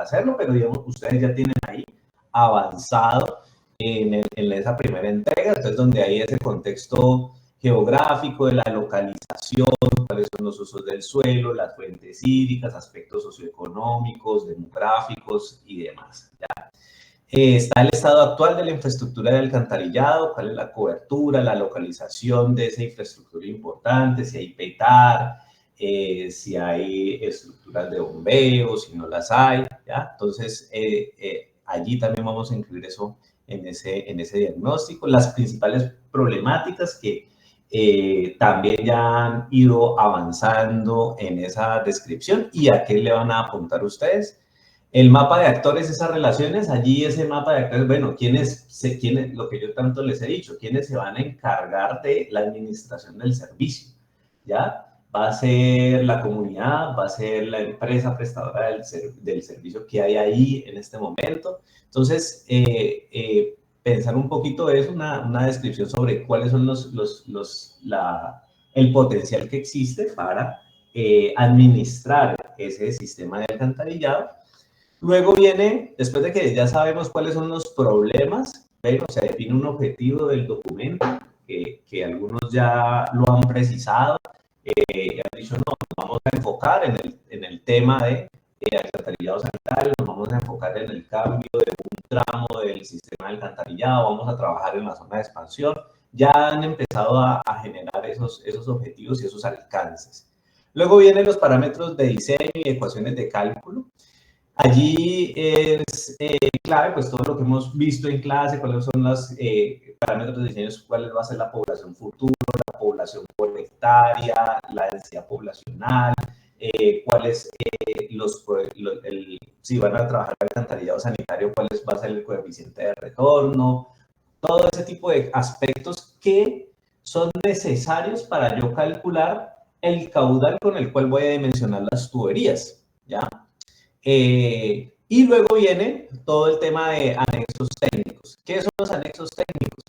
hacerlo, pero digamos, ustedes ya tienen ahí avanzado en esa primera entrega, entonces donde hay ese contexto geográfico de la localización, cuáles son los usos del suelo, las fuentes hídricas, aspectos socioeconómicos, demográficos y demás, ¿ya? Está el estado actual de la infraestructura de alcantarillado, cuál es la cobertura, la localización de esa infraestructura importante, si hay petar, si hay estructuras de bombeo, si no las hay, ¿ya? Entonces, allí también vamos a incluir eso en ese diagnóstico. Las principales problemáticas que también ya han ido avanzando en esa descripción y a qué le van a apuntar ustedes. El mapa de actores, esas relaciones, allí ese mapa de actores, bueno, ¿quiénes, lo que yo tanto les he dicho, quiénes se van a encargar de la administración del servicio? ¿Ya? Va a ser la comunidad, va a ser la empresa prestadora del servicio que hay ahí en este momento. Entonces, pensar un poquito es una descripción sobre cuáles son el potencial que existe para administrar ese sistema de alcantarillado. Luego viene, después de que ya sabemos cuáles son los problemas, pero se define un objetivo del documento, que algunos ya lo han precisado, han dicho, no, nos vamos a enfocar en el tema de alcantarillado sanitario, nos vamos a enfocar en el cambio de un tramo del sistema de alcantarillado, vamos a trabajar en la zona de expansión. Ya han empezado a generar esos objetivos y esos alcances. Luego vienen los parámetros de diseño y ecuaciones de cálculo. Allí es clave, pues, todo lo que hemos visto en clase, cuáles son los parámetros de diseño, cuál va a ser la población futura, la población por hectárea, la densidad poblacional, cuáles si van a trabajar el alcantarillado sanitario, cuál va a ser el coeficiente de retorno, todo ese tipo de aspectos que son necesarios para yo calcular el caudal con el cual voy a dimensionar las tuberías, ¿ya? Y luego viene todo el tema de anexos técnicos. ¿Qué son los anexos técnicos?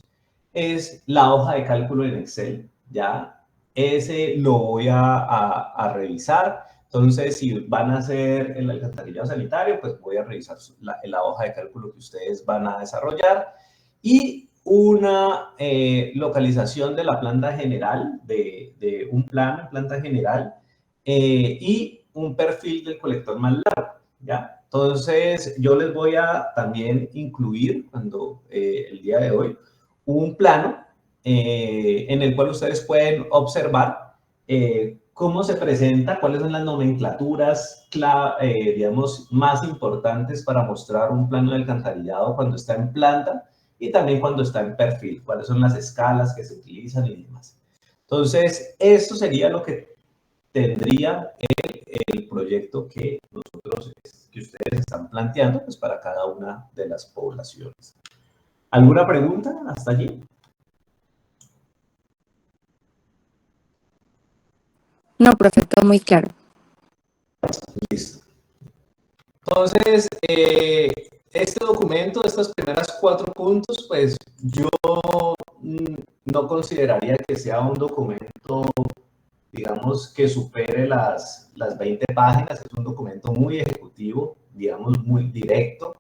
Es la hoja de cálculo en Excel, ¿ya? Ese lo voy a revisar. Entonces, si van a hacer el alcantarillado sanitario, pues voy a revisar la hoja de cálculo que ustedes van a desarrollar. Y una localización de la planta general, de un plano en planta general, y un perfil del colector más largo, ¿ya? Entonces, yo les voy a también incluir, el día de hoy, un plano en el cual ustedes pueden observar cómo se presenta, cuáles son las nomenclaturas, digamos, más importantes para mostrar un plano de alcantarillado cuando está en planta y también cuando está en perfil, cuáles son las escalas que se utilizan y demás. Entonces, esto sería lo que tendría el proyecto que ustedes están planteando, pues, para cada una de las poblaciones. ¿Alguna pregunta hasta allí? No, profe, todo muy claro. Listo. Entonces, este documento, estos primeros 4 puntos, pues yo no consideraría que sea un documento, digamos, que supere las 20 páginas. Es un documento muy ejecutivo, digamos, muy directo.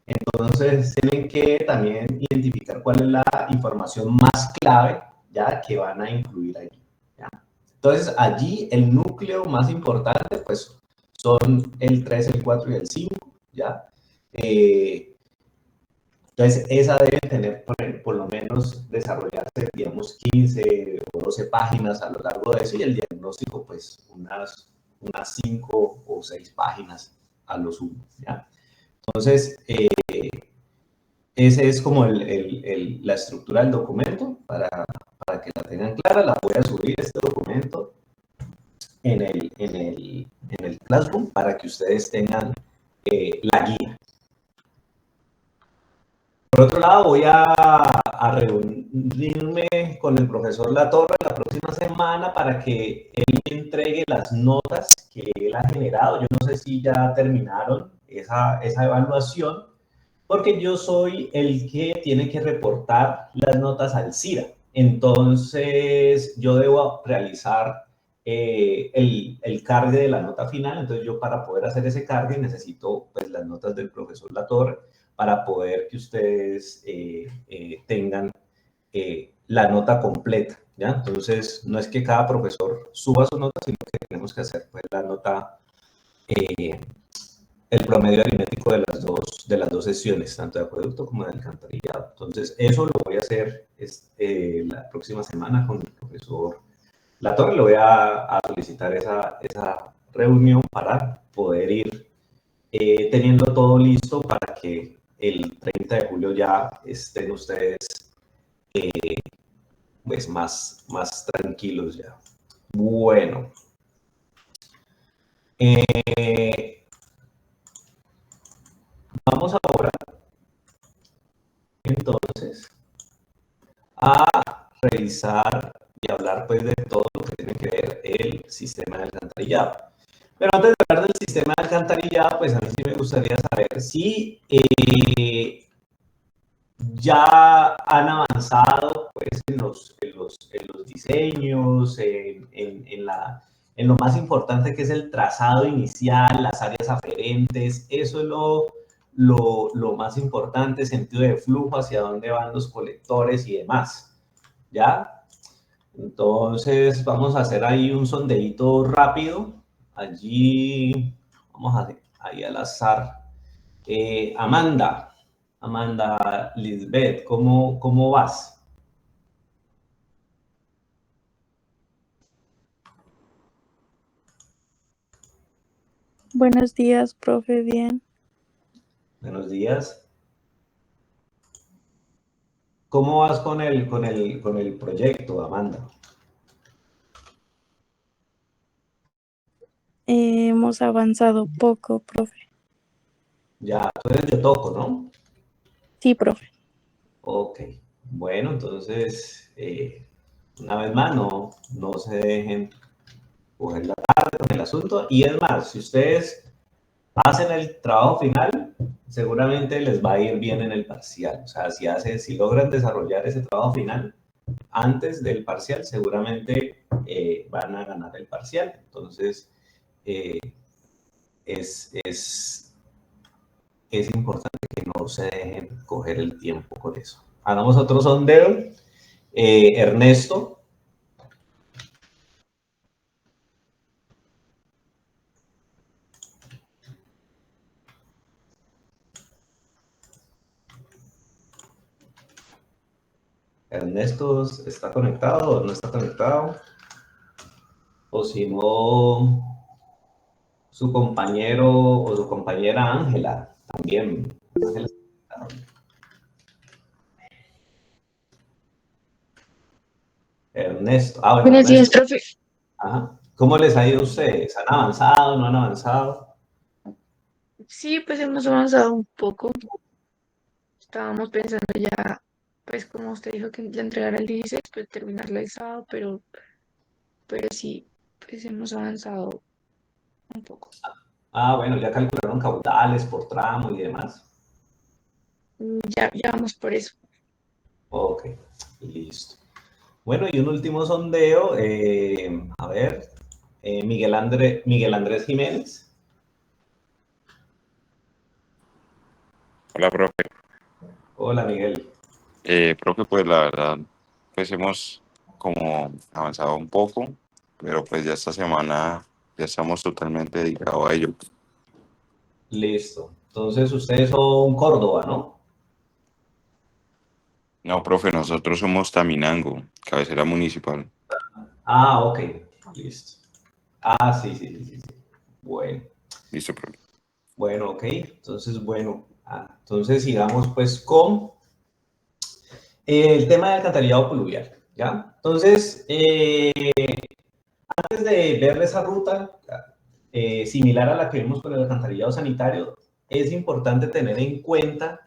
Entonces, tienen que también identificar cuál es la información más clave, ya, que van a incluir allí, ¿ya? Entonces, allí el núcleo más importante, pues, son el 3, el 4 y el 5, ¿ya? Entonces, esa debe tener, por lo menos, desarrollarse, digamos, 15 o 12 páginas a lo largo de eso, y el diagnóstico, pues, unas 5 o 6 páginas a lo sumo, ¿ya? Entonces, ese es como la estructura del documento, para que la tengan clara. La voy a subir, este documento, en el Classroom, para que ustedes tengan la guía. Por otro lado, voy a reunirme con el profesor Latorre la próxima semana para que él me entregue las notas que él ha generado. Yo no sé si ya terminaron esa evaluación, porque yo soy el que tiene que reportar las notas al CIRA. Entonces, yo debo realizar el cargue de la nota final. Entonces yo, para poder hacer ese cargue, necesito pues las notas del profesor Latorre para poder que ustedes tengan la nota completa, ¿ya? Entonces no es que cada profesor suba su nota, sino que tenemos que hacer pues la nota, el promedio aritmético de las dos sesiones, tanto de acueducto como de alcantarillado. Entonces eso lo voy a hacer la próxima semana con el profesor Latorre. Le voy a solicitar esa reunión para poder ir teniendo todo listo para que el 30 de julio ya estén ustedes pues más tranquilos ya. Bueno. Vamos ahora entonces a revisar y hablar pues de todo lo que tiene que ver el sistema de alcantarillado. Pero antes de hablar del sistema de alcantarillado, pues a mí sí me gustaría saber si ya han avanzado pues en los diseños, en lo más importante que es el trazado inicial, las áreas aferentes. Eso es lo más importante, sentido de flujo, hacia dónde van los colectores y demás, ¿ya? Entonces vamos a hacer ahí un sondeíto rápido. Allí vamos a hacer ahí al azar. Amanda Lisbeth, ¿cómo vas? Buenos días, profe, bien. Buenos días. ¿Cómo vas con el proyecto, Amanda? Hemos avanzado poco, profe. Ya, tú eres de Toco, ¿no? Sí, profe. Ok. Bueno, entonces, una vez más, no se dejen coger la tarde con el asunto. Y es más, si ustedes hacen el trabajo final, seguramente les va a ir bien en el parcial. O sea, si logran desarrollar ese trabajo final antes del parcial, seguramente van a ganar el parcial. Entonces, es importante que no se dejen coger el tiempo con eso. Hagamos otro sondeo. Ernesto. Ernesto, ¿está conectado o no está conectado? O si no, su compañero o su compañera Ángela también. Ángela. Ernesto. Ah, bueno, Buenos días, Ernesto. profe. Ajá. ¿Cómo les ha ido a ustedes? ¿Han avanzado? ¿No han avanzado? Sí, pues hemos avanzado un poco. Estábamos pensando ya, pues como usted dijo que la entregara el 16, pues terminarla el sábado, pero sí, pues hemos avanzado un poco. Ah, bueno, ya calcularon caudales por tramo y demás. Ya vamos por eso. Ok, listo. Bueno, y un último sondeo. A ver, Miguel Andrés Jiménez. Hola, profe. Hola, Miguel. Profe, pues la verdad, pues hemos como avanzado un poco, pero pues ya esta semana ya estamos totalmente dedicados a ello. Listo. Entonces, ustedes son Córdoba, ¿no? No, profe, nosotros somos Taminango, cabecera municipal. Ah, ok. Listo. Ah, sí, sí, sí, sí. Bueno. Listo, profe. Bueno, ok. Entonces, bueno. Entonces, sigamos pues con el tema del alcantarillado pluvial, ¿ya? Entonces, antes de ver esa ruta, similar a la que vimos con el alcantarillado sanitario, es importante tener en cuenta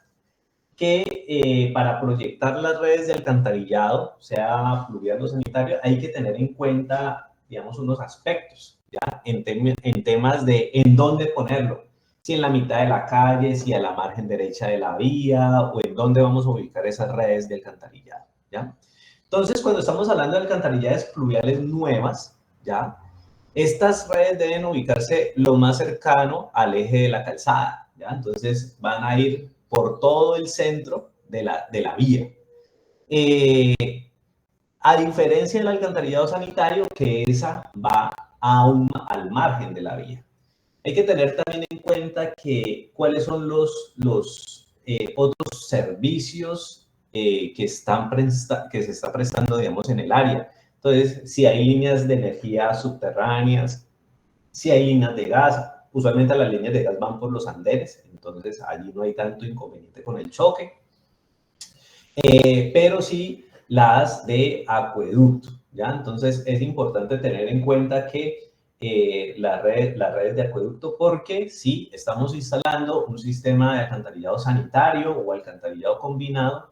que para proyectar las redes de alcantarillado, sea pluvial o sanitario, hay que tener en cuenta, digamos, unos aspectos, ¿ya? En temas de en dónde ponerlo. Si en la mitad de la calle, si a la margen derecha de la vía, o en dónde vamos a ubicar esas redes de alcantarillado, ¿ya? Entonces, cuando estamos hablando de alcantarillas pluviales nuevas, ¿ya? Estas redes deben ubicarse lo más cercano al eje de la calzada, ¿ya? Entonces van a ir por todo el centro de la vía. A diferencia del alcantarillado sanitario, que esa va al margen de la vía. Hay que tener también en cuenta cuáles son los otros servicios que se está prestando, digamos, en el área. Entonces, si hay líneas de energía subterráneas, si hay líneas de gas, usualmente las líneas de gas van por los andenes, entonces allí no hay tanto inconveniente con el choque. Pero sí las de acueducto, ¿ya? Entonces es importante tener en cuenta que las redes de acueducto, porque si estamos instalando un sistema de alcantarillado sanitario o alcantarillado combinado,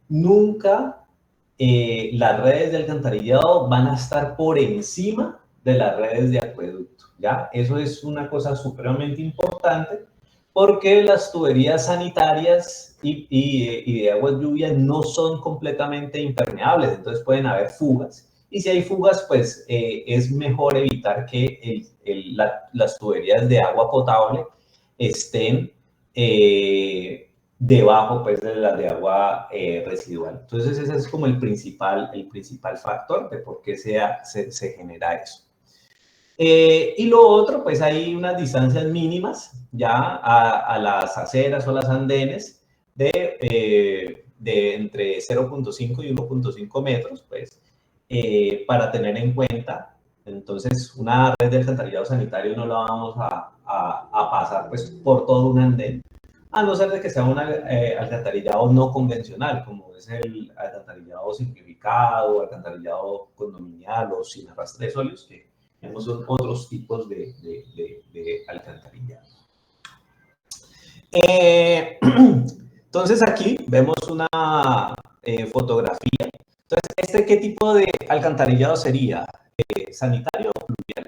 nunca las redes de alcantarillado van a estar por encima de las redes de acueducto, ¿ya? Eso es una cosa supremamente importante, porque las tuberías sanitarias y de aguas lluvias no son completamente impermeables, entonces pueden haber fugas. Y si hay fugas, pues es mejor evitar que las tuberías de agua potable estén debajo, pues, de las de agua residual. Entonces ese es como el principal factor de por qué se genera eso. Y lo otro, pues hay unas distancias mínimas ya a las aceras o las andenes de entre 0.5 y 1.5 metros, pues, para tener en cuenta. Entonces, una red de alcantarillado sanitario no la vamos a pasar, pues, por todo un andén, a no ser de que sea un alcantarillado no convencional, como es el alcantarillado simplificado, alcantarillado condominial o sin arrastre de sólidos, que son otros tipos de alcantarillado. Entonces aquí vemos una fotografía. Entonces, ¿qué tipo de alcantarillado sería? ¿Sanitario o pluvial?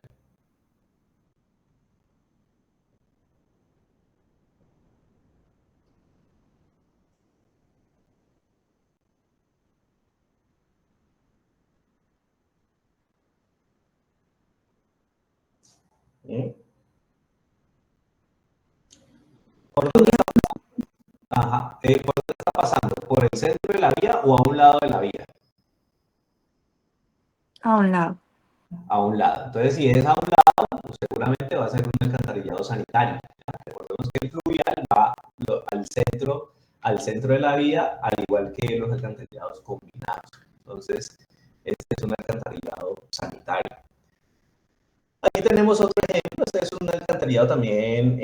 ¿Por dónde está pasando? ¿Por el centro de la vía o a un lado de la vía? A un lado. A un lado. Entonces, si es a un lado, pues seguramente va a ser un alcantarillado sanitario. Recordemos que el fluvial va al centro de la vía, al igual que los alcantarillados combinados. Entonces, este es un alcantarillado sanitario. Aquí tenemos otro ejemplo. Este es un alcantarillado también,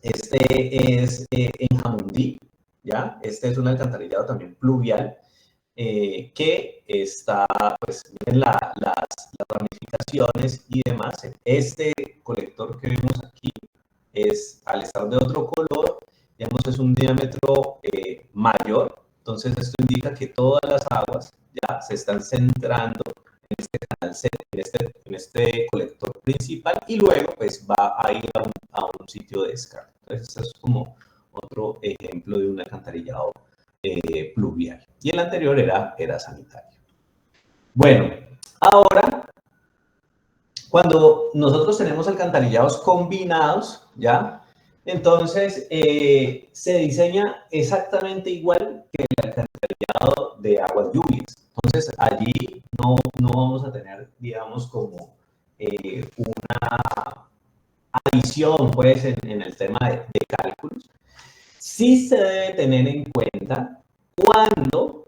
este es en Jamundí, ¿ya? Este es un alcantarillado también pluvial, que está, pues, miren las ramificaciones y demás. Este colector que vemos aquí al estar de otro color, digamos, es un diámetro mayor. Entonces esto indica que todas las aguas ya se están centrando en este canal, en este colector principal, y luego pues va a ir a un sitio de descarga. Entonces este es como otro ejemplo de un alcantarillado pluvial. Y el anterior era sanitario. Bueno, ahora, cuando nosotros tenemos alcantarillados combinados, ¿ya? Entonces, se diseña exactamente igual que el alcantarillado de aguas lluvias. Entonces, allí no vamos a tener, digamos, como una adición, pues, en el tema de cálculos. Sí se debe tener en cuenta cuando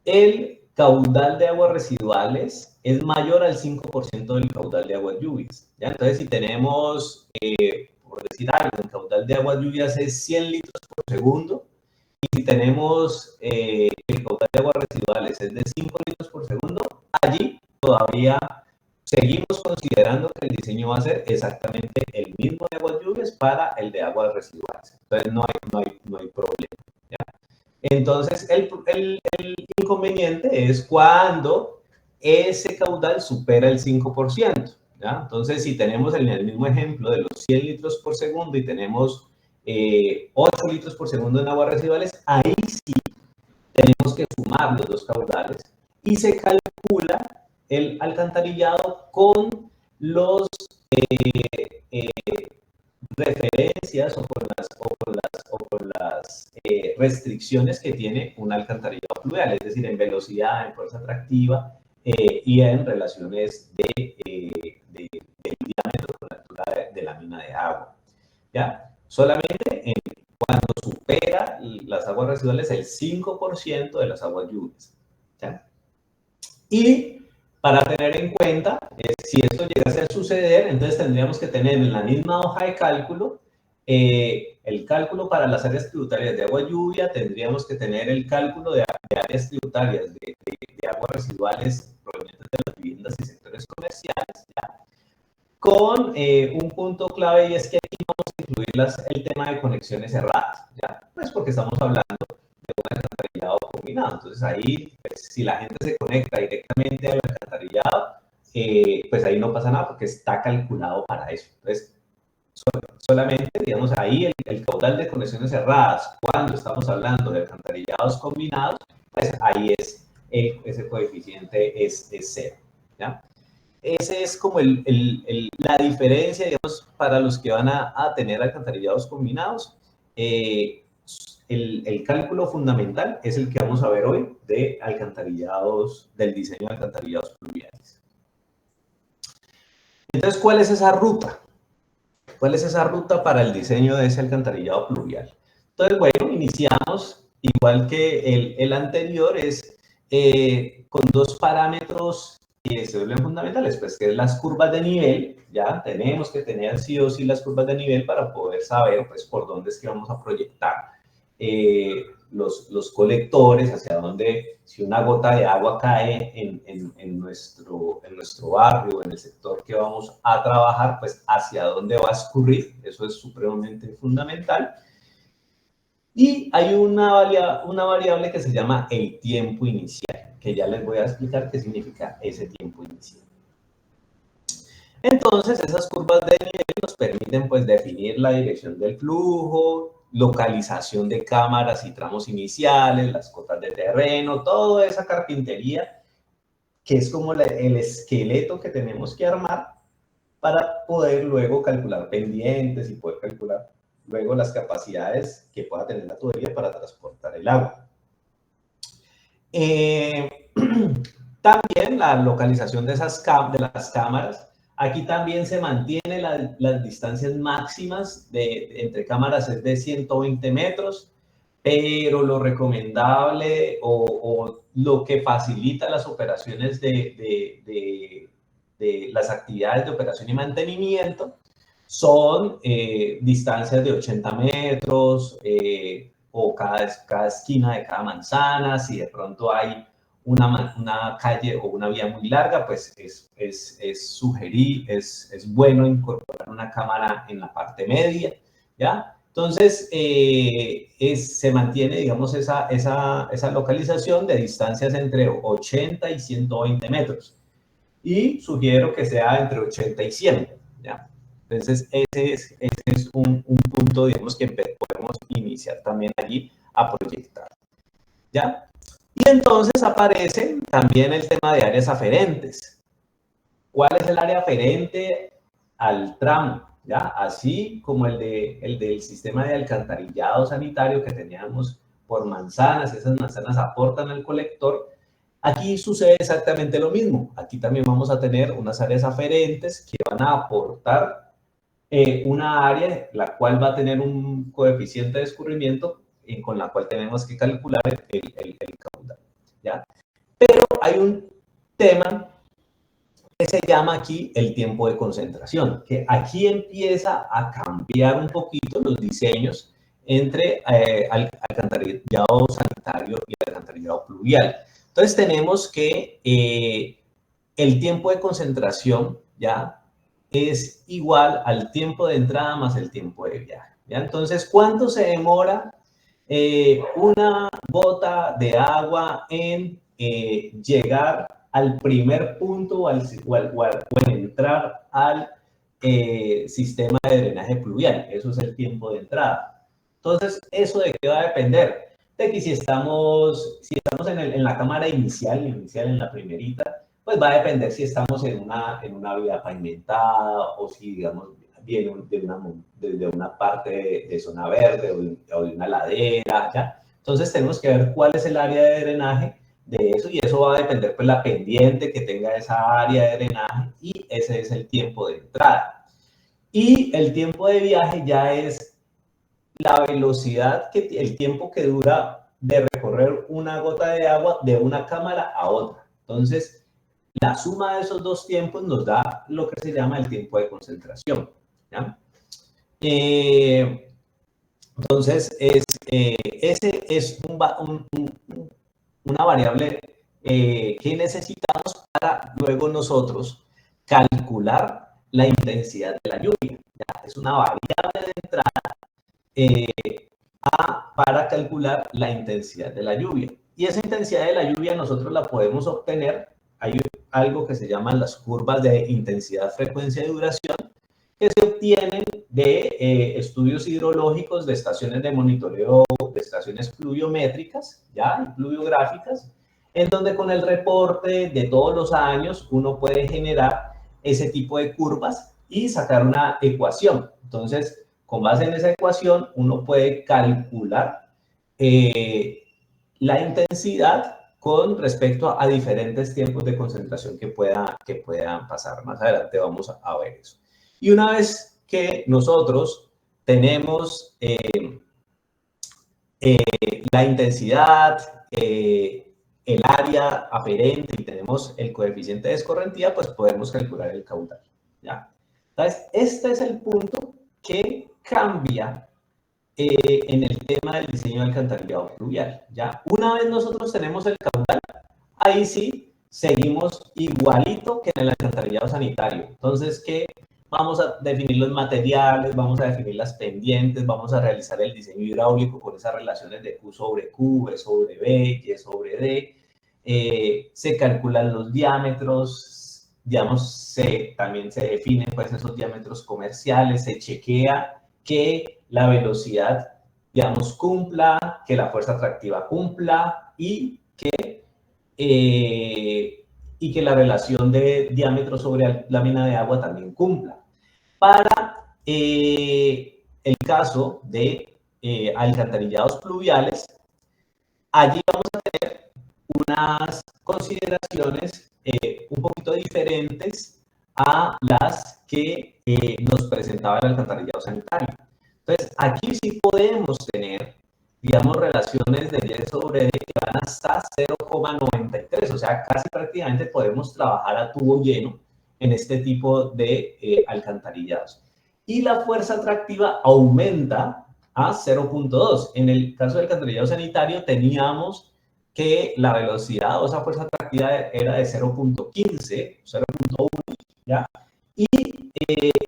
el caudal de aguas residuales es mayor al 5% del caudal de aguas lluvias, ¿ya? Entonces, si tenemos, por decir algo, el caudal de aguas lluvias es 100 litros por segundo, y si tenemos el caudal de aguas residuales es de 5 litros por segundo, allí todavía seguimos considerando que el diseño va a ser exactamente el mismo de aguas lluvias para el de aguas residuales. Entonces, no hay problema, ¿ya? Entonces, el inconveniente es cuando ese caudal supera el 5%, ¿ya? Entonces, si tenemos en el mismo ejemplo de los 100 litros por segundo y tenemos 8 litros por segundo en aguas residuales, ahí sí tenemos que sumar los dos caudales y se calcula el alcantarillado con los referencias o con las restricciones que tiene un alcantarillado fluvial, es decir, en velocidad, en fuerza tractiva y en relaciones del diámetro con la altura de la mina de agua. ¿Ya? Solamente cuando supera las aguas residuales el 5% de las aguas lluvias. ¿Ya? Y para tener en cuenta, si esto llegase a suceder, entonces tendríamos que tener en la misma hoja de cálculo el cálculo para las áreas tributarias de agua lluvia, tendríamos que tener el cálculo de áreas tributarias de aguas residuales provenientes de las viviendas y sectores comerciales, ¿ya? Con un punto clave, y es que aquí vamos a incluir el tema de conexiones cerradas, ¿ya? Pues porque estamos hablando de un alcantarillado combinado. Entonces ahí, pues, si la gente se conecta directamente al alcantarillado, pues ahí no pasa nada porque está calculado para eso. Entonces, solamente, digamos, ahí el caudal de conexiones cerradas, cuando estamos hablando de alcantarillados combinados, pues ahí ese coeficiente es cero, ¿ya? Ese es como la diferencia, digamos, para los que van a tener alcantarillados combinados. El cálculo fundamental es el que vamos a ver hoy de alcantarillados, del diseño de alcantarillados fluviales. Entonces, ¿cuál es esa ruta? ¿Cuál es esa ruta para el diseño de ese alcantarillado fluvial? Entonces, bueno, iniciamos igual que el anterior, es con dos parámetros que se vuelven fundamentales, pues que es las curvas de nivel. Ya tenemos que tener sí o sí las curvas de nivel para poder saber, pues, por dónde es que vamos a proyectar los colectores, hacia dónde, si una gota de agua cae en nuestro barrio, en el sector que vamos a trabajar, pues hacia dónde va a escurrir. Eso es supremamente fundamental. Y hay una variable que se llama el tiempo inicial, que ya les voy a explicar qué significa ese tiempo inicial. Entonces, esas curvas de nivel nos permiten, pues, definir la dirección del flujo, localización de cámaras y tramos iniciales, las cotas de terreno, toda esa carpintería que es como el esqueleto que tenemos que armar para poder luego calcular pendientes y poder calcular luego las capacidades que pueda tener la tubería para transportar el agua. También la localización de las cámaras. Aquí también se mantiene las distancias máximas entre cámaras es de 120 metros, pero lo recomendable o lo que facilita las operaciones de las actividades de operación y mantenimiento son distancias de 80 metros o cada esquina de cada manzana. Si de pronto hay una calle o una vía muy larga, pues es bueno incorporar una cámara en la parte media, ¿ya? Entonces, se mantiene, digamos, esa localización de distancias entre 80 y 120 metros. Y sugiero que sea entre 80 y 100, ¿ya? Entonces, ese es un punto, digamos, que podemos iniciar también allí a proyectar, ¿ya? Y entonces aparece también el tema de áreas aferentes. ¿Cuál es el área aferente al tramo? ¿Ya? Así como el del sistema de alcantarillado sanitario que teníamos por manzanas, esas manzanas aportan al colector. Aquí sucede exactamente lo mismo. Aquí también vamos a tener unas áreas aferentes que van a aportar una área la cual va a tener un coeficiente de escurrimiento con la cual tenemos que calcular el caudal, ¿ya? Pero hay un tema que se llama aquí el tiempo de concentración, que aquí empieza a cambiar un poquito los diseños entre alcantarillado sanitario y alcantarillado pluvial. Entonces tenemos que el tiempo de concentración, ¿ya?, es igual al tiempo de entrada más el tiempo de viaje, ¿ya? Entonces, ¿cuánto se demora una gota de agua en llegar al primer punto o en entrar al sistema de drenaje pluvial? Eso es el tiempo de entrada. Entonces, ¿eso de qué va a depender? De que si estamos en la cámara inicial en la primerita, pues va a depender si estamos en una vía pavimentada o si, digamos, viene de una parte de zona verde o de una ladera, ¿ya? Entonces tenemos que ver cuál es el área de drenaje de eso y eso va a depender pues la pendiente que tenga esa área de drenaje y ese es el tiempo de entrada. Y el tiempo de viaje ya es la velocidad, el tiempo que dura de recorrer una gota de agua de una cámara a otra. Entonces, la suma de esos dos tiempos nos da lo que se llama el tiempo de concentración, ¿ya? Entonces, ese es una variable que necesitamos para luego nosotros calcular la intensidad de la lluvia, ¿ya? Es una variable de entrada para calcular la intensidad de la lluvia. Y esa intensidad de la lluvia nosotros la podemos obtener. Hay algo que se llaman las curvas de intensidad, frecuencia y duración, que se obtienen de estudios hidrológicos, de estaciones de monitoreo, de estaciones pluviométricas, ¿ya? Y pluviográficas, en donde con el reporte de todos los años uno puede generar ese tipo de curvas y sacar una ecuación. Entonces, con base en esa ecuación, uno puede calcular la intensidad con respecto a diferentes tiempos de concentración que puedan pasar. Más adelante vamos a ver eso. Y una vez que nosotros tenemos la intensidad, el área aferente y tenemos el coeficiente de escorrentía, pues podemos calcular el caudal, ¿ya? Entonces, este es el punto que cambia en el tema del diseño de alcantarillado fluvial, ¿ya? Una vez nosotros tenemos el caudal, ahí sí seguimos igualito que en el alcantarillado sanitario. Entonces, ¿qué? Vamos a definir los materiales, vamos a definir las pendientes, vamos a realizar el diseño hidráulico con esas relaciones de Q sobre Q, V sobre B, Y sobre D. Se calculan los diámetros, digamos, también se definen pues esos diámetros comerciales, se chequea que la velocidad, digamos, cumpla, que la fuerza atractiva cumpla y que la relación de diámetro sobre lámina de agua también cumpla. Para el caso de alcantarillados pluviales, allí vamos a tener unas consideraciones un poquito diferentes a las que nos presentaba el alcantarillado sanitario. Entonces, aquí sí podemos tener, digamos, relaciones de Y sobre D que van hasta 0,93, o sea, casi prácticamente podemos trabajar a tubo lleno en este tipo de alcantarillados. Y la fuerza atractiva aumenta a 0,2. En el caso del alcantarillado sanitario teníamos que la velocidad o esa fuerza atractiva era de 0,15, 0,1, ¿ya? Y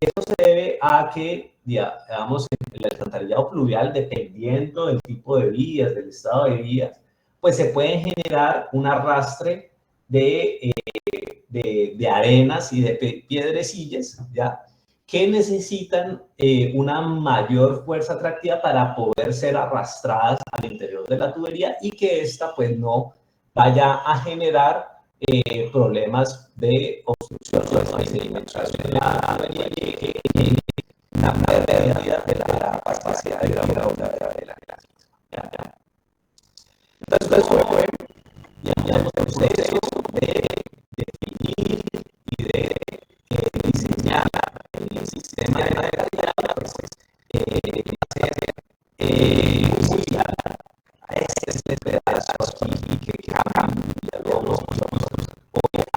eso se debe a que, digamos, el alcantarillado pluvial, dependiendo del tipo de vías, del estado de vías, pues se puede generar un arrastre de arenas y de piedrecillas, ¿ya? Que necesitan una mayor fuerza atractiva para poder ser arrastradas al interior de la tubería y que ésta pues no vaya a generar problemas de obstrucción y sedimentación en la tubería y una pérdida de la capacidad de hidráulica de la casa. Entonces fue, digamos, el proceso de definir y de diseñar el sistema de la calidad, pues, muy larga. Este es el pedazo aquí que cambia, luego vamos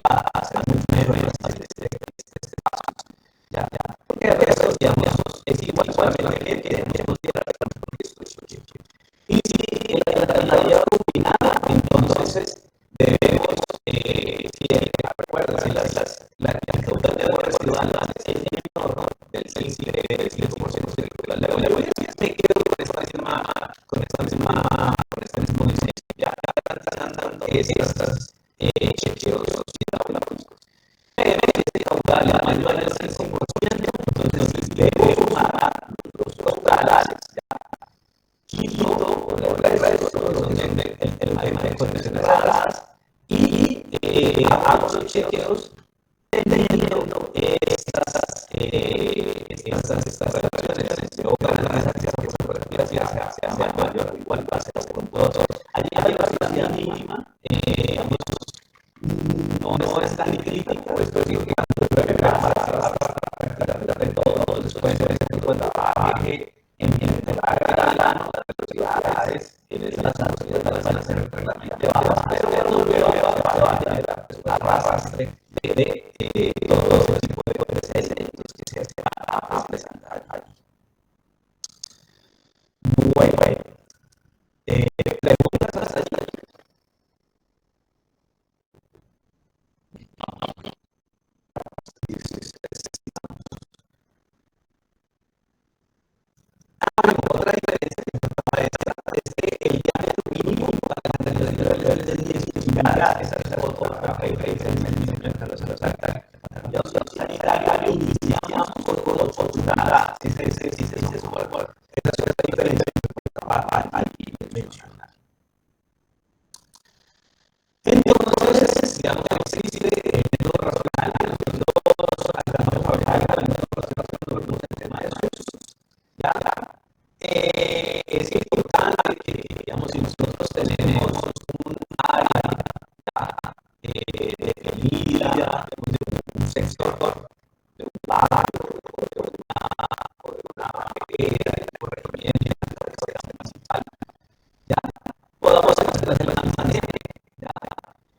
a hacer primero este paso. Ya. Porque el resto, digamos, es igual que tenemos que hacer porque esto es mucho. Y si la alternativa combinada, entonces debemos, recuerda, si la caudal de agua residual es menor del 5% circular de agua, me quedo con esta misma diseño. Ya están dando estas chequeos hidráulicos. Este caudal es mayor al 5%, entonces debo sumar los caudales, quito el resto, el tema de conexiones raras y hago hagamos los chequeos teniendo estas relaciones geográficas que sea mayor o igual a 0.2. Allí la velocidad mínima no es tan crítico, pues que todo después de ese tipo de trabajo en la velocidades en las velocidades van a ser realmente bajas, pero no veo arrastre de todo ese tipo de procedimientos que se van a presentar allí. Bueno, preguntas hasta allí. Otra diferencia es que el diámetro mínimo para la nivel de 10 pulgadas, esa es otra diferencia en el milímetro de los sanitario iniciamos por 8 pulgadas, esa es otra diferencia que allí mencionar. Entonces, digamos que existe el método racional, el tema de sus, ya, es importante que, digamos, si nosotros tenemos un área definida, de un sector, de un barrio, o de una barrera, de corregimiento, de la cabecera municipal, ya, podamos hacer de la misma manera, ya,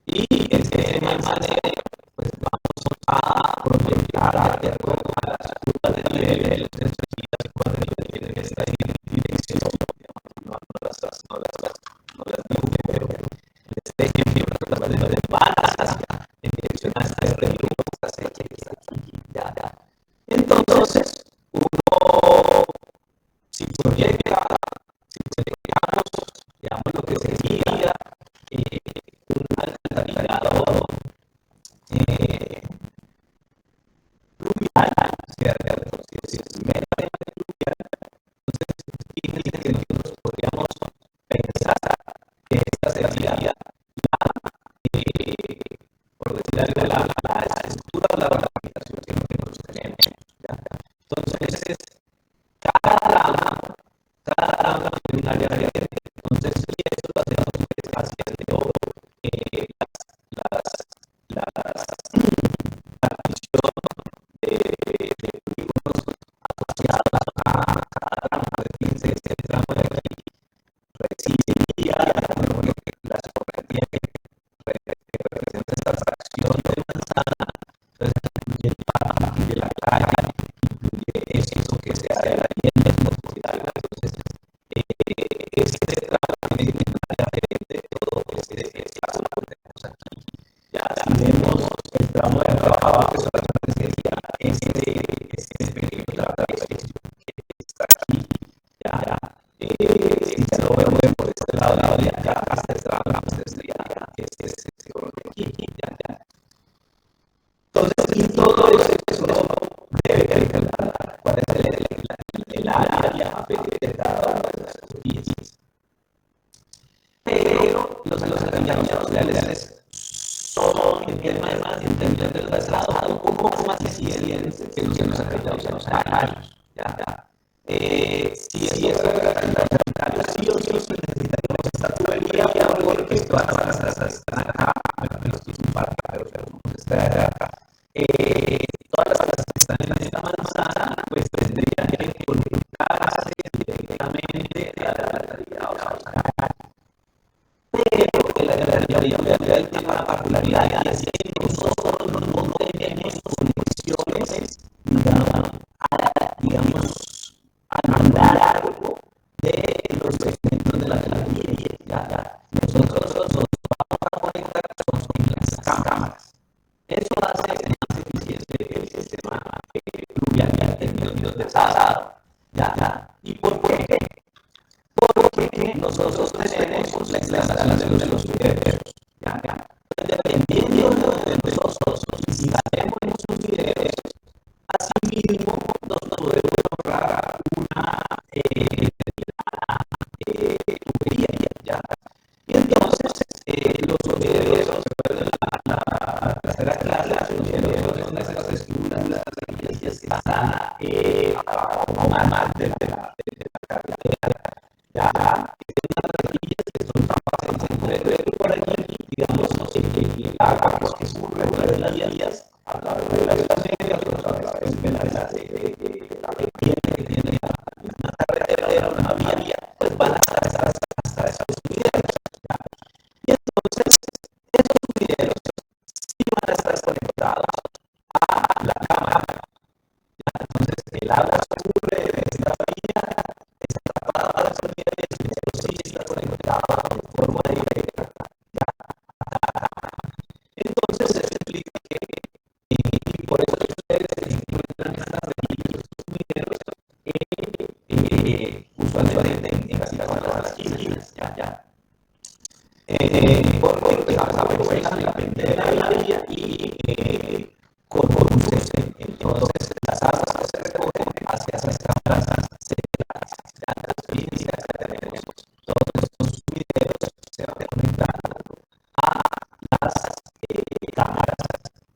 y de esa manera, pues vamos a proyectar de acuerdo a las curvas de nivel, de esta dirección, no las dibuje, pero este ejemplo de balas en dirección a este río, esta sequía que está aquí, ya. Entonces, uno, si proyectamos, digamos, lo que sería un alcantarillado pluvial, ¿cierto? Si es meramente pluvial, entonces significa que nosotros podríamos pensar que esta sería por decir algo, la estructura de la ramificación que nosotros tenemos. ¿Ya? Entonces, cada tramo tiene un área de entonces, si esto lo hacemos haciendo la partición de polígonos asociados a cada tramo. Fíjense, este tramo de aquí recibiría las corrientes que representa esta fracción de manzana, entonces incluye el pan, incluye la calle, incluye eso que se hace ahí en el hospital. Entonces, este tramo tiene una área de todo este espacio que tenemos aquí. Ya tenemos el tramo de abajo, que solamente sería este pequeño tramo que está aquí. Ya, si ya lo vemos por este lado, ya hasta este tramo, sería este aquí, ya. Entonces, y todo eso debe calcular cuál es el área de cada una de las superficies. Pero los alcantarillados reales son en términos del traslado un poco más eficientes que los alcantarillados sanitarios. Si es alcantarillado, sí o sí necesitaríamos esta tubería porque todas las casas están acá, menos que es un par, pero vamos a estar acá. Todas las casas que están en esta manzana, pues tendrían que conectarse directamente al alcantarillado sanitario. Pero el alcantarillado real tiene una particularidad y es que nosotros no tenemos conexiones, digamos, al mandar algo de los segmentos de la alcantarilla. Nosotros nos vamos a conectar con las cámaras. Eso hace más eficiente el sistema fluvial en términos de trazado. ¿Y por qué? Porque nosotros tenemos la instalación de los videos. Dependiendo de nosotros, y si hacemos esos videos, asimismo nos podemos ahorrar una tubería. Y entonces los videos, la mal de la carretera, ya unas rejillas que son capaces de mover por allí, digamos, el agua pues, que surre de las vías a través de las negras, a través de la vertiente que tiene una carretera, una vía, pues van hasta esos sumideros. Y entonces, esos sumideros sí van a estar conectados a la cámara. Entonces, el agua escurre de esta vía, está tapada para esos niveles, pero sí está conectado de forma directa. Entonces, eso implica que, y por eso ustedes se encuentran estas rejillas, estos sumideros, usualmente en casi todas las esquinas, porque pues, aprovechan la mente de la vía y conducen. Entonces, las aguas que se recogen hacia esas cámaras centrales. Entonces, fíjense que acá tenemos todos estos sumideros se van conectando a las cámaras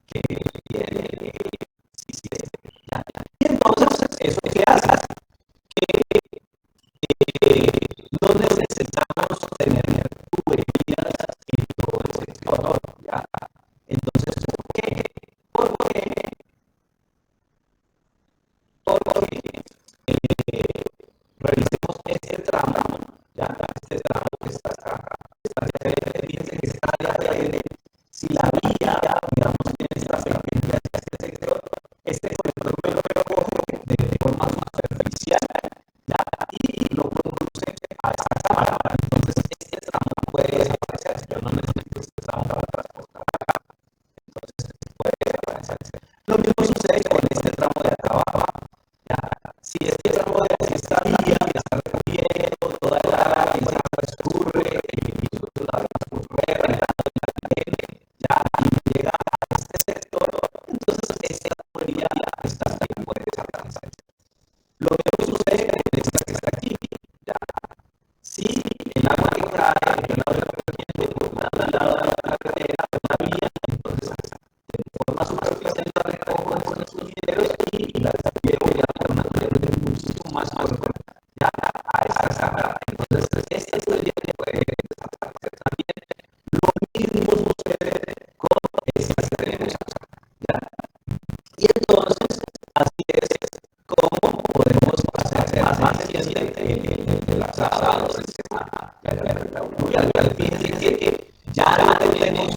que tiene el sistema. Y entonces, ¿eso qué hace? No necesitamos tener tuberías en todo el sector. ¿Ya? Entonces, ¿por qué? Porque revisemos este tramo, ya este tramo que está acá, fíjense que esta área de si la vía, digamos, tiene esta pendiente hacia este sector, este sector me lo recoge de forma superficial, ya, y lo conduce a esta cámara. Entonces, este tramo puede desaparecer. Yo no necesito este tramo para transportar acá. Entonces, puede desaparecer. Lo mismo sucede con este tramo de acá abajo. Ya, si este tramo de aquí está vía, está recogiendo toda el agua, el agua escurre, y la escurre, rentando la cadena, ya, y llega a este sector, entonces esta tubería está ahí, puede desaparecer. Lo mismo sucede con esta que está aquí, ya. Si el agua que cae, el agua recogiendo por un lado de la carretera, de la vía, entonces de forma superficial la recojo con los sumideros y la llevo ya por una tubería muchísimo más fuerte ya a esa cámara. Entonces, esta tubería puede desaparecer también. Lo mismo sucede con estas que tenemos acá, ¿ya? Y entonces, así es como podemos hacer más eficiente el trazado del sistema. Fíjense que ya no tenemos